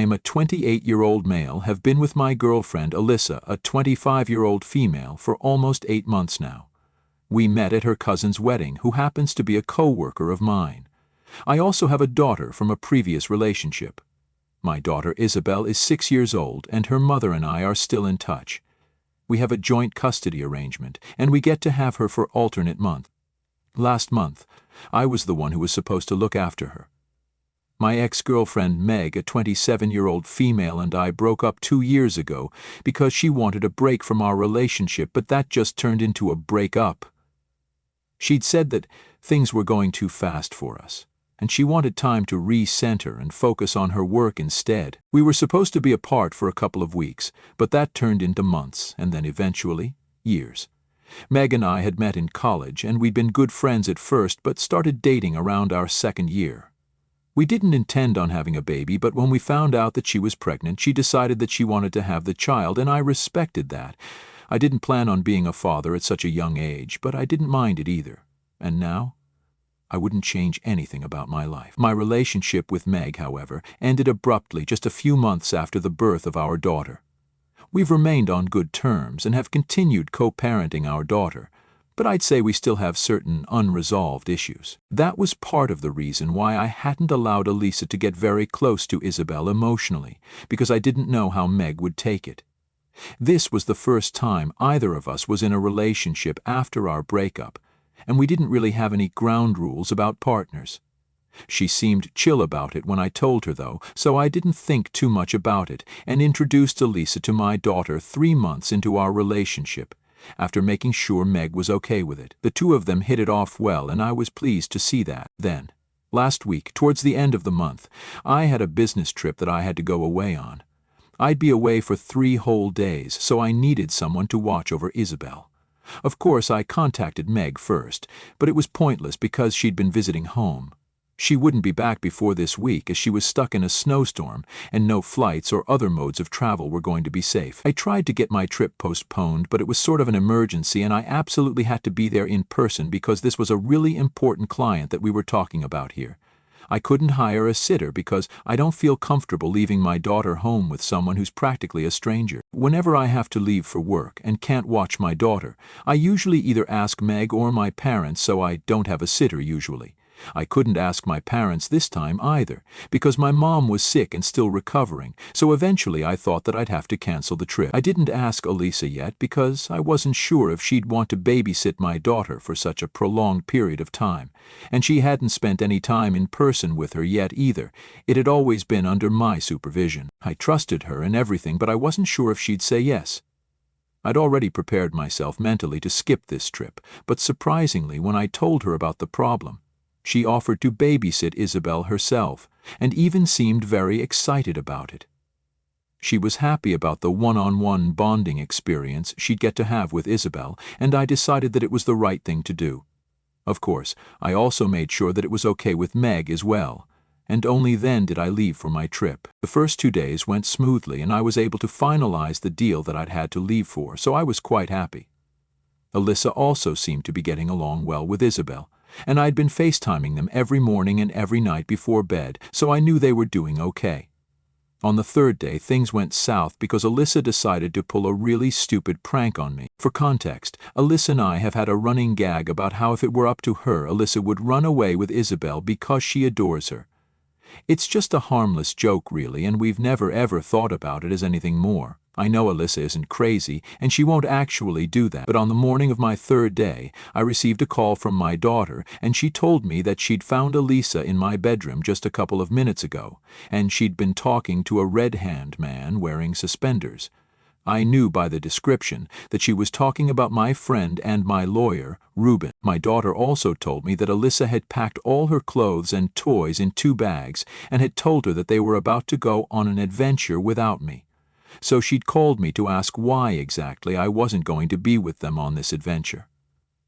I am a 28-year-old male, have been with my girlfriend Alyssa, a 25-year-old female, for almost 8 months now. We met at her cousin's wedding, who happens to be a co-worker of mine. I also have a daughter from a previous relationship. My daughter Isabel is 6 years old, and her mother and I are still in touch. We have a joint custody arrangement, and we get to have her for alternate months. Last month, I was the one who was supposed to look after her. My ex-girlfriend Meg, a 27-year-old female, and I broke up 2 years ago because she wanted a break from our relationship, but that just turned into a break-up. She'd said that things were going too fast for us, and she wanted time to recenter and focus on her work instead. We were supposed to be apart for a couple of weeks, but that turned into months, and then eventually, years. Meg and I had met in college, and we'd been good friends at first, but started dating around our 2nd year. We didn't intend on having a baby, but when we found out that she was pregnant, she decided that she wanted to have the child, and I respected that. I didn't plan on being a father at such a young age, but I didn't mind it either. And now, I wouldn't change anything about my life. My relationship with Meg, however, ended abruptly just a few months after the birth of our daughter. We've remained on good terms and have continued co-parenting our daughter, but I'd say we still have certain unresolved issues. That was part of the reason why I hadn't allowed Elisa to get very close to Isabel emotionally, because I didn't know how Meg would take it. This was the first time either of us was in a relationship after our breakup, and we didn't really have any ground rules about partners. She seemed chill about it when I told her, though, so I didn't think too much about it and introduced Elisa to my daughter 3 months into our relationship, after making sure Meg was okay with it. The two of them hit it off well, and I was pleased to see that. Then, last week, towards the end of the month, I had a business trip that I had to go away on. I'd be away for 3 whole days, so I needed someone to watch over Isabel. Of course, I contacted Meg first, but it was pointless because she'd been visiting home. She wouldn't be back before this week, as she was stuck in a snowstorm, and no flights or other modes of travel were going to be safe. I tried to get my trip postponed, but it was sort of an emergency, and I absolutely had to be there in person because this was a really important client that we were talking about here. I couldn't hire a sitter because I don't feel comfortable leaving my daughter home with someone who's practically a stranger. Whenever I have to leave for work and can't watch my daughter, I usually either ask Meg or my parents, so I don't have a sitter usually. I couldn't ask my parents this time either, because my mom was sick and still recovering, so eventually I thought that I'd have to cancel the trip. I didn't ask Elisa yet because I wasn't sure if she'd want to babysit my daughter for such a prolonged period of time, and she hadn't spent any time in person with her yet either. It had always been under my supervision. I trusted her and everything, but I wasn't sure if she'd say yes. I'd already prepared myself mentally to skip this trip, but surprisingly, when I told her about the problem, she offered to babysit Isabel herself, and even seemed very excited about it. She was happy about the one-on-one bonding experience she'd get to have with Isabel, and I decided that it was the right thing to do. Of course, I also made sure that it was okay with Meg as well, and only then did I leave for my trip. The first 2 days went smoothly, and I was able to finalize the deal that I'd had to leave for, so I was quite happy. Alyssa also seemed to be getting along well with Isabel, and I'd been FaceTiming them every morning and every night before bed, so I knew they were doing okay. On the 3rd day, things went south because Alyssa decided to pull a really stupid prank on me. For context, Alyssa and I have had a running gag about how if it were up to her, Alyssa would run away with Isabel because she adores her. It's just a harmless joke, really, and we've never ever thought about it as anything more. I know Alyssa isn't crazy, and she won't actually do that, but on the morning of my 3rd day, I received a call from my daughter, and she told me that she'd found Elisa in my bedroom just a couple of minutes ago, and she'd been talking to a red-hand man wearing suspenders. I knew by the description that she was talking about my friend and my lawyer, Ruben. My daughter also told me that Alyssa had packed all her clothes and toys in 2 bags and had told her that they were about to go on an adventure without me. So she'd called me to ask why exactly I wasn't going to be with them on this adventure.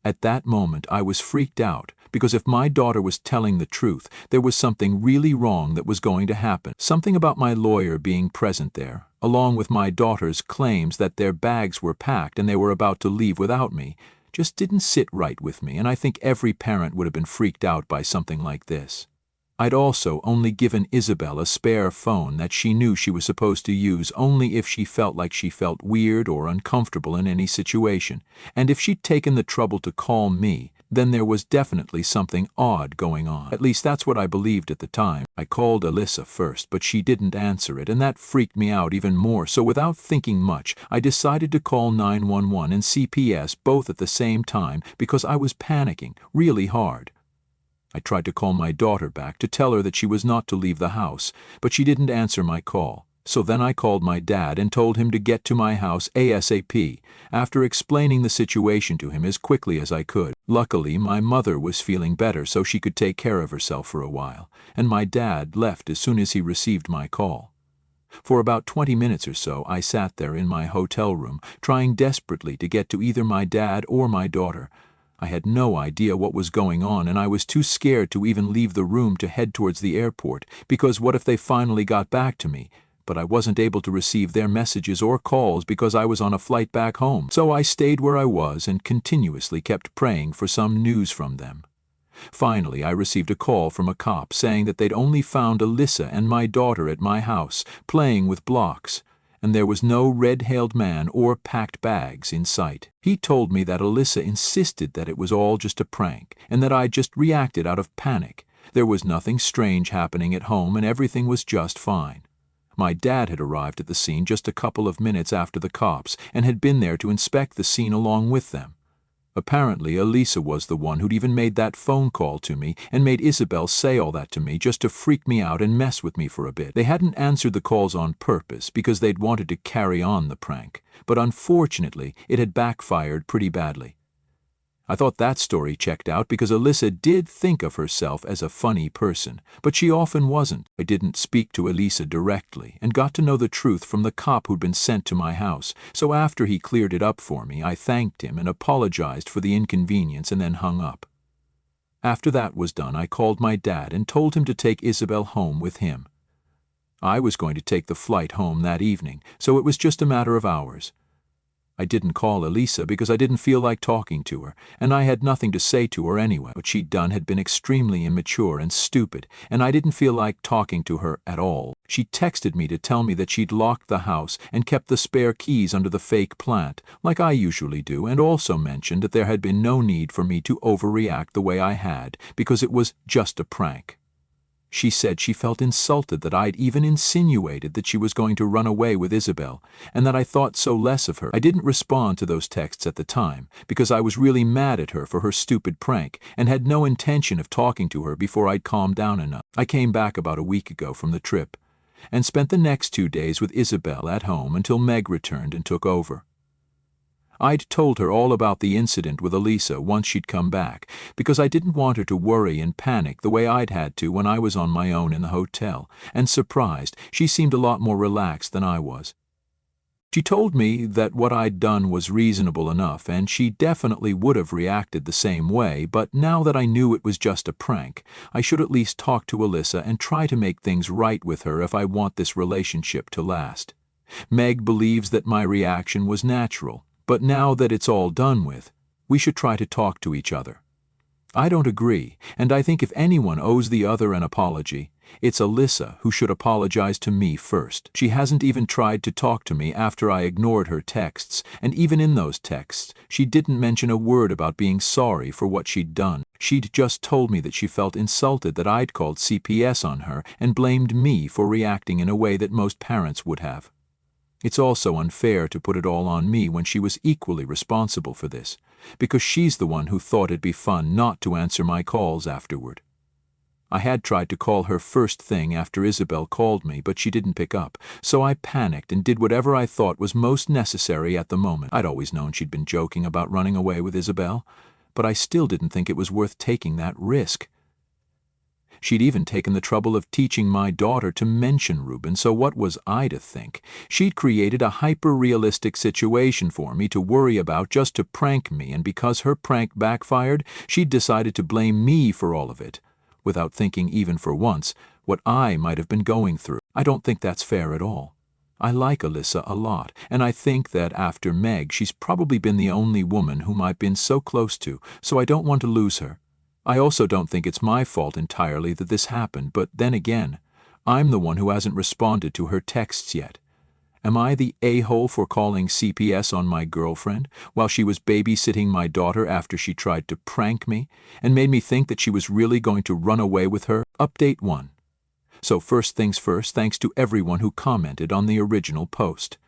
At that moment, I was freaked out, because if my daughter was telling the truth, there was something really wrong that was going to happen. Something about my lawyer being present there, along with my daughter's claims that their bags were packed and they were about to leave without me, just didn't sit right with me, and I think every parent would have been freaked out by something like this. I'd also only given Isabel a spare phone that she knew she was supposed to use only if she felt like she felt weird or uncomfortable in any situation, and if she'd taken the trouble to call me, then there was definitely something odd going on. At least that's what I believed at the time. I called Alyssa first, but she didn't answer it, and that freaked me out even more, so without thinking much, I decided to call 911 and CPS both at the same time because I was panicking really hard. I tried to call my daughter back to tell her that she was not to leave the house, but she didn't answer my call. So then I called my dad and told him to get to my house ASAP, after explaining the situation to him as quickly as I could. Luckily, my mother was feeling better so she could take care of herself for a while, and my dad left as soon as he received my call. For about 20 minutes or so, I sat there in my hotel room, trying desperately to get to either my dad or my daughter. I had no idea what was going on, and I was too scared to even leave the room to head towards the airport, because what if they finally got back to me? But I wasn't able to receive their messages or calls because I was on a flight back home. So I stayed where I was and continuously kept praying for some news from them. Finally, I received a call from a cop saying that they'd only found Alyssa and my daughter at my house, playing with blocks, and there was no red-tailed man or packed bags in sight. He told me that Alyssa insisted that it was all just a prank, and that I'd just reacted out of panic. There was nothing strange happening at home, and everything was just fine. My dad had arrived at the scene just a couple of minutes after the cops, and had been there to inspect the scene along with them. Apparently, Elisa was the one who'd even made that phone call to me and made Isabel say all that to me just to freak me out and mess with me for a bit. They hadn't answered the calls on purpose because they'd wanted to carry on the prank, but unfortunately, it had backfired pretty badly. I thought that story checked out because Elisa did think of herself as a funny person, but she often wasn't. I didn't speak to Elisa directly and got to know the truth from the cop who'd been sent to my house, so after he cleared it up for me, I thanked him and apologized for the inconvenience and then hung up. After that was done, I called my dad and told him to take Isabel home with him. I was going to take the flight home that evening, so it was just a matter of hours. I didn't call Elisa because I didn't feel like talking to her, and I had nothing to say to her anyway. What she'd done had been extremely immature and stupid, and I didn't feel like talking to her at all. She texted me to tell me that she'd locked the house and kept the spare keys under the fake plant, like I usually do, and also mentioned that there had been no need for me to overreact the way I had, because it was just a prank. She said she felt insulted that I'd even insinuated that she was going to run away with Isabel, and that I thought so less of her. I didn't respond to those texts at the time, because I was really mad at her for her stupid prank, and had no intention of talking to her before I'd calmed down enough. I came back about a week ago from the trip, and spent the next 2 days with Isabel at home until Meg returned and took over. I'd told her all about the incident with Elisa once she'd come back, because I didn't want her to worry and panic the way I'd had to when I was on my own in the hotel, and surprised, she seemed a lot more relaxed than I was. She told me that what I'd done was reasonable enough, and she definitely would have reacted the same way, but now that I knew it was just a prank, I should at least talk to Elisa and try to make things right with her if I want this relationship to last. Meg believes that my reaction was natural, but now that it's all done with, we should try to talk to each other. I don't agree, and I think if anyone owes the other an apology, it's Alyssa who should apologize to me first. She hasn't even tried to talk to me after I ignored her texts, and even in those texts, she didn't mention a word about being sorry for what she'd done. She'd just told me that she felt insulted that I'd called CPS on her and blamed me for reacting in a way that most parents would have. It's also unfair to put it all on me when she was equally responsible for this, because she's the one who thought it'd be fun not to answer my calls afterward. I had tried to call her first thing after Isabel called me, but she didn't pick up, so I panicked and did whatever I thought was most necessary at the moment. I'd always known she'd been joking about running away with Isabel, but I still didn't think it was worth taking that risk. She'd even taken the trouble of teaching my daughter to mention Reuben, so what was I to think? She'd created a hyper-realistic situation for me to worry about just to prank me, and because her prank backfired, she'd decided to blame me for all of it, without thinking even for once what I might have been going through. I don't think that's fair at all. I like Alyssa a lot, and I think that after Meg, she's probably been the only woman whom I've been so close to, so I don't want to lose her. I also don't think it's my fault entirely that this happened, but then again, I'm the one who hasn't responded to her texts yet. Am I the a-hole for calling CPS on my girlfriend while she was babysitting my daughter after she tried to prank me and made me think that she was really going to run away with her? Update 1. So first things first, thanks to everyone who commented on the original post.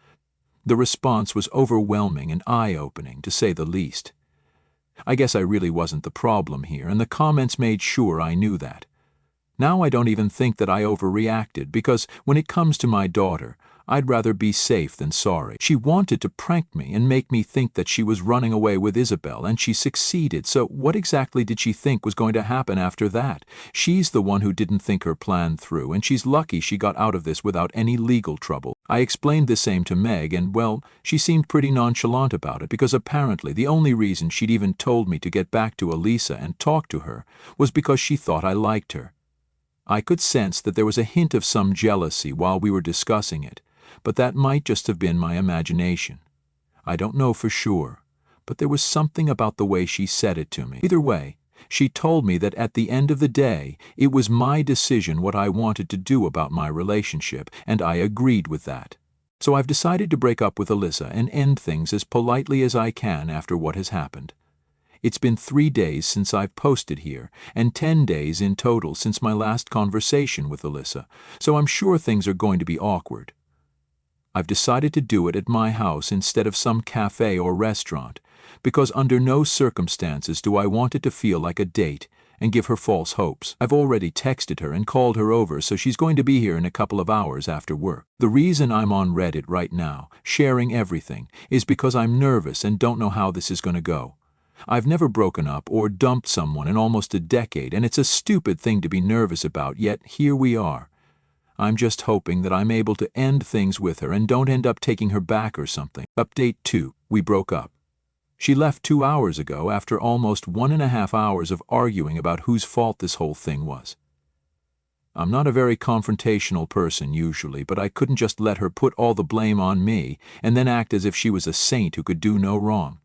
The response was overwhelming and eye-opening, to say the least. I guess I really wasn't the problem here, and the comments made sure I knew that. Now I don't even think that I overreacted, because when it comes to my daughter, I'd rather be safe than sorry. She wanted to prank me and make me think that she was running away with Isabel, and she succeeded, so what exactly did she think was going to happen after that? She's the one who didn't think her plan through, and she's lucky she got out of this without any legal trouble. I explained the same to Meg, and well, she seemed pretty nonchalant about it, because apparently the only reason she'd even told me to get back to Elisa and talk to her was because she thought I liked her. I could sense that there was a hint of some jealousy while we were discussing it, but that might just have been my imagination. I don't know for sure, but there was something about the way she said it to me. Either way, she told me that at the end of the day, it was my decision what I wanted to do about my relationship, and I agreed with that. So I've decided to break up with Elisa and end things as politely as I can after what has happened. It's been 3 days since I've posted here, and 10 days in total since my last conversation with Elisa, so I'm sure things are going to be awkward. I've decided to do it at my house instead of some cafe or restaurant, because under no circumstances do I want it to feel like a date and give her false hopes. I've already texted her and called her over, so she's going to be here in a couple of hours after work. The reason I'm on Reddit right now, sharing everything, is because I'm nervous and don't know how this is going to go. I've never broken up or dumped someone in almost a decade, and it's a stupid thing to be nervous about, yet here we are. I'm just hoping that I'm able to end things with her and don't end up taking her back or something. Update 2. We broke up. She left 2 hours ago after almost 1.5 hours of arguing about whose fault this whole thing was. I'm not a very confrontational person usually, but I couldn't just let her put all the blame on me and then act as if she was a saint who could do no wrong.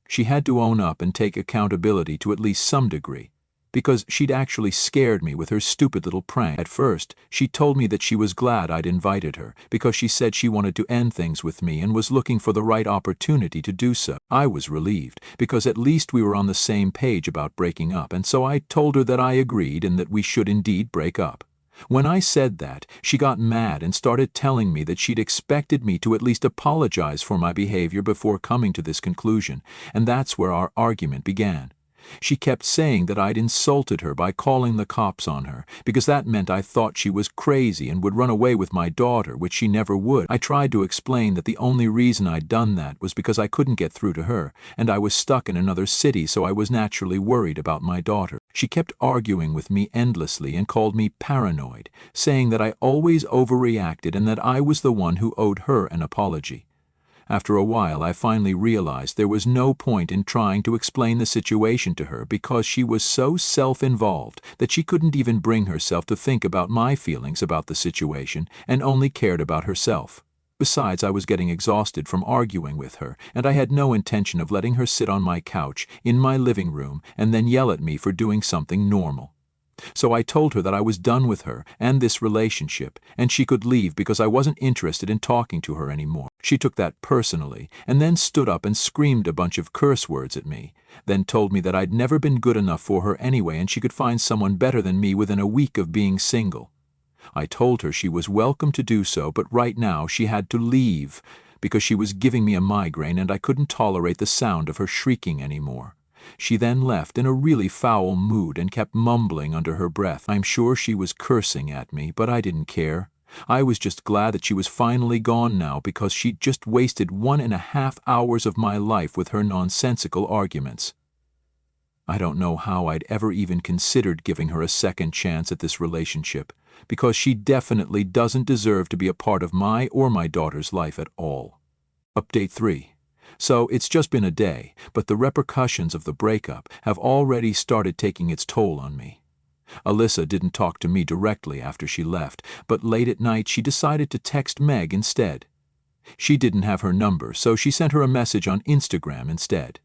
She had to own up and take accountability to at least some degree, because she'd actually scared me with her stupid little prank. At first, she told me that she was glad I'd invited her, because she said she wanted to end things with me and was looking for the right opportunity to do so. I was relieved, because at least we were on the same page about breaking up, and so I told her that I agreed and that we should indeed break up. When I said that, she got mad and started telling me that she'd expected me to at least apologize for my behavior before coming to this conclusion, and that's where our argument began. She kept saying that I'd insulted her by calling the cops on her, because that meant I thought she was crazy and would run away with my daughter, which she never would. I tried to explain that the only reason I'd done that was because I couldn't get through to her, and I was stuck in another city, so I was naturally worried about my daughter. She kept arguing with me endlessly and called me paranoid, saying that I always overreacted and that I was the one who owed her an apology. After a while, I finally realized there was no point in trying to explain the situation to her because she was so self-involved that she couldn't even bring herself to think about my feelings about the situation and only cared about herself. Besides, I was getting exhausted from arguing with her, and I had no intention of letting her sit on my couch in my living room and then yell at me for doing something normal. So I told her that I was done with her and this relationship, and she could leave because I wasn't interested in talking to her anymore. She took that personally, and then stood up and screamed a bunch of curse words at me, then told me that I'd never been good enough for her anyway and she could find someone better than me within a week of being single. I told her she was welcome to do so, but right now she had to leave because she was giving me a migraine and I couldn't tolerate the sound of her shrieking anymore. She then left in a really foul mood and kept mumbling under her breath. I'm sure she was cursing at me, but I didn't care. I was just glad that she was finally gone now because she'd just wasted 1.5 hours of my life with her nonsensical arguments. I don't know how I'd ever even considered giving her a second chance at this relationship, because she definitely doesn't deserve to be a part of my or my daughter's life at all. Update 3. So it's just been a day, but the repercussions of the breakup have already started taking its toll on me. Elisa didn't talk to me directly after she left, but late at night she decided to text Meg instead. She didn't have her number, so she sent her a message on Instagram instead.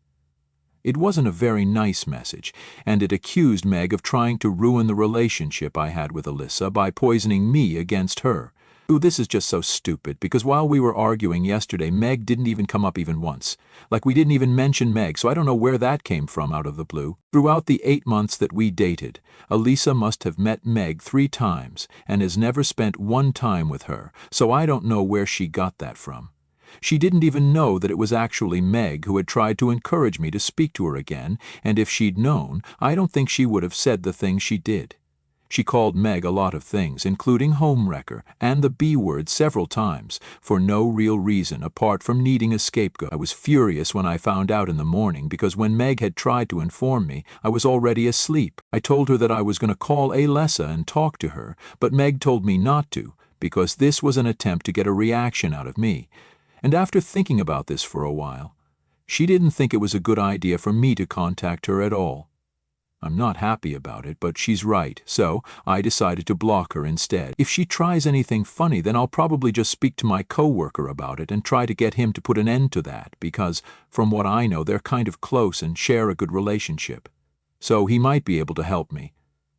It wasn't a very nice message, and it accused Meg of trying to ruin the relationship I had with Alyssa by poisoning me against her. Ooh, this is just so stupid, because while we were arguing yesterday, Meg didn't even come up even once. Like, we didn't even mention Meg, so I don't know where that came from out of the blue. Throughout the 8 months that we dated, Alyssa must have met Meg 3 times and has never spent one time with her, so I don't know where she got that from. She didn't even know that it was actually Meg who had tried to encourage me to speak to her again, and if she'd known, I don't think she would have said the things she did. She called Meg a lot of things, including homewrecker and the B word several times, for no real reason apart from needing a scapegoat. I was furious when I found out in the morning, because when Meg had tried to inform me, I was already asleep. I told her that I was going to call Alyssa and talk to her, but Meg told me not to, because this was an attempt to get a reaction out of me. And after thinking about this for a while, she didn't think it was a good idea for me to contact her at all. I'm not happy about it, but she's right, so I decided to block her instead. If she tries anything funny, then I'll probably just speak to my coworker about it and try to get him to put an end to that, because, from what I know, they're kind of close and share a good relationship. So he might be able to help me.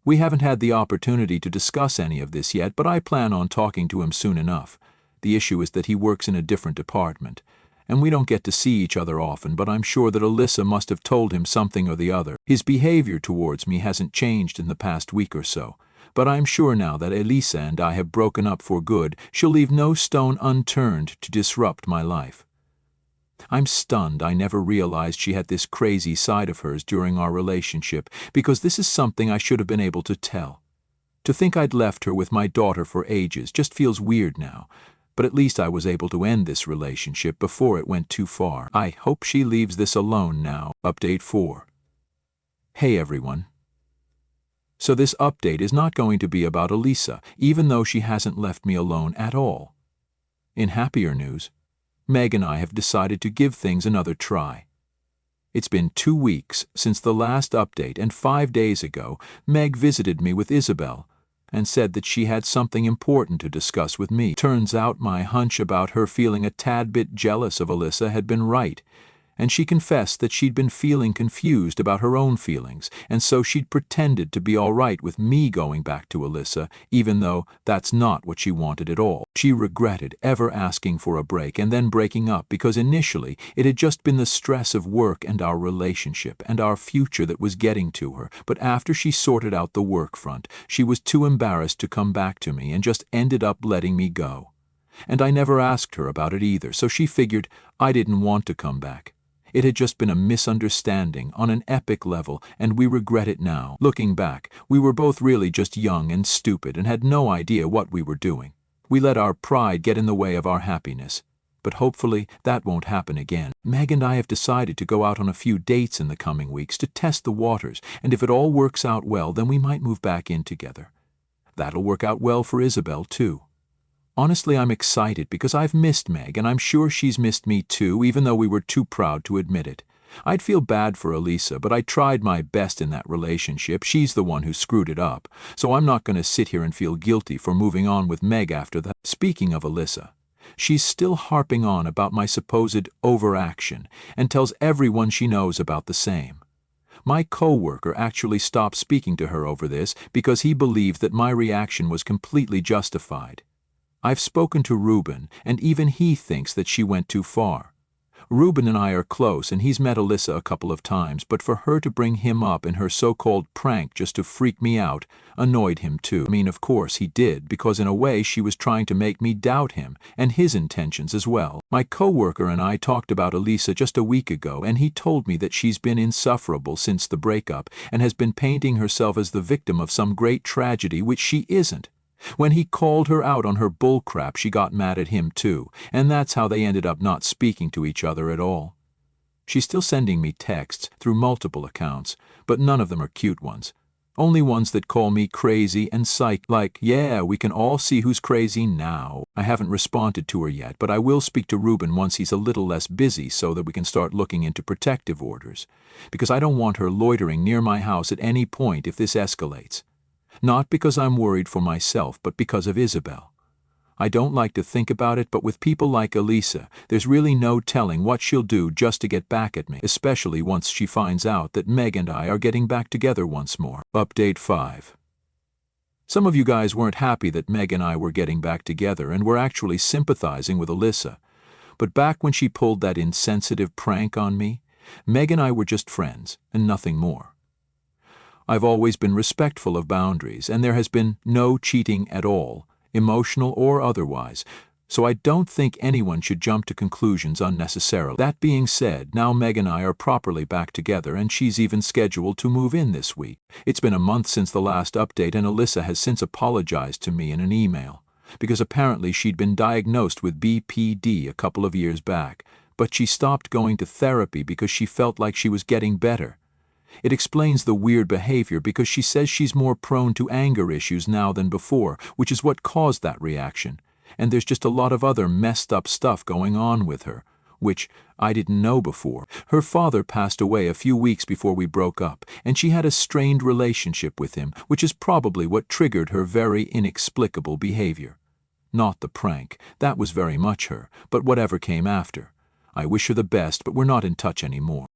We haven't had the opportunity to discuss any of this yet, but I plan on talking to him soon enough. The issue is that he works in a different department, and we don't get to see each other often, but I'm sure that Alyssa must have told him something or the other. His behavior towards me hasn't changed in the past week or so, but I'm sure now that Alyssa and I have broken up for good, she'll leave no stone unturned to disrupt my life. I'm stunned I never realized she had this crazy side of hers during our relationship, because this is something I should have been able to tell. To think I'd left her with my daughter for ages just feels weird now, but at least I was able to end this relationship before it went too far. I hope she leaves this alone now. Update 4. Hey everyone. So this update is not going to be about Alyssa, even though she hasn't left me alone at all. In happier news, Meg and I have decided to give things another try. It's been 2 weeks since the last update, and 5 days ago, Meg visited me with Isabel and said that she had something important to discuss with me. Turns out my hunch about her feeling a tad bit jealous of Alyssa had been right, and she confessed that she'd been feeling confused about her own feelings, and so she'd pretended to be all right with me going back to Alyssa, even though that's not what she wanted at all. She regretted ever asking for a break and then breaking up, because initially it had just been the stress of work and our relationship and our future that was getting to her, but after she sorted out the work front, she was too embarrassed to come back to me and just ended up letting me go. And I never asked her about it either, so she figured I didn't want to come back. It had just been a misunderstanding on an epic level, and we regret it now. Looking back, we were both really just young and stupid and had no idea what we were doing. We let our pride get in the way of our happiness. But hopefully that won't happen again. Meg and I have decided to go out on a few dates in the coming weeks to test the waters, and if it all works out well, then we might move back in together. That'll work out well for Isabel, too. Honestly, I'm excited because I've missed Meg, and I'm sure she's missed me too, even though we were too proud to admit it. I'd feel bad for Alyssa, but I tried my best in that relationship. She's the one who screwed it up, so I'm not going to sit here and feel guilty for moving on with Meg after that. Speaking of Alyssa, she's still harping on about my supposed overaction and tells everyone she knows about the same. My co-worker actually stopped speaking to her over this because he believed that my reaction was completely justified. I've spoken to Ruben, and even he thinks that she went too far. Ruben and I are close, and he's met Alyssa a couple of times, but for her to bring him up in her so-called prank just to freak me out annoyed him too. I mean, of course he did, because in a way she was trying to make me doubt him and his intentions as well. My coworker and I talked about Alyssa just a week ago, and he told me that she's been insufferable since the breakup and has been painting herself as the victim of some great tragedy, which she isn't. When he called her out on her bullcrap, she got mad at him too, and that's how they ended up not speaking to each other at all. She's still sending me texts through multiple accounts, but none of them are cute ones. Only ones that call me crazy and psych, like, yeah, we can all see who's crazy now. I haven't responded to her yet, but I will speak to Ruben once he's a little less busy so that we can start looking into protective orders, because I don't want her loitering near my house at any point if this escalates. Not because I'm worried for myself, but because of Isabel. I don't like to think about it, but with people like Elisa, there's really no telling what she'll do just to get back at me, especially once she finds out that Meg and I are getting back together once more. Update 5. Some of you guys weren't happy that Meg and I were getting back together and were actually sympathizing with Elisa. But back when she pulled that insensitive prank on me, Meg and I were just friends and nothing more. I've always been respectful of boundaries, and there has been no cheating at all, emotional or otherwise, so I don't think anyone should jump to conclusions unnecessarily. That being said, now Meg and I are properly back together, and she's even scheduled to move in this week. It's been a month since the last update, and Elisa has since apologized to me in an email, because apparently she'd been diagnosed with BPD a couple of years back, but she stopped going to therapy because she felt like she was getting better. It explains the weird behavior because she says she's more prone to anger issues now than before, which is what caused that reaction. And there's just a lot of other messed up stuff going on with her, which I didn't know before. Her father passed away a few weeks before we broke up, and she had a strained relationship with him, which is probably what triggered her very inexplicable behavior. Not the prank, that was very much her, but whatever came after. I wish her the best, but we're not in touch anymore.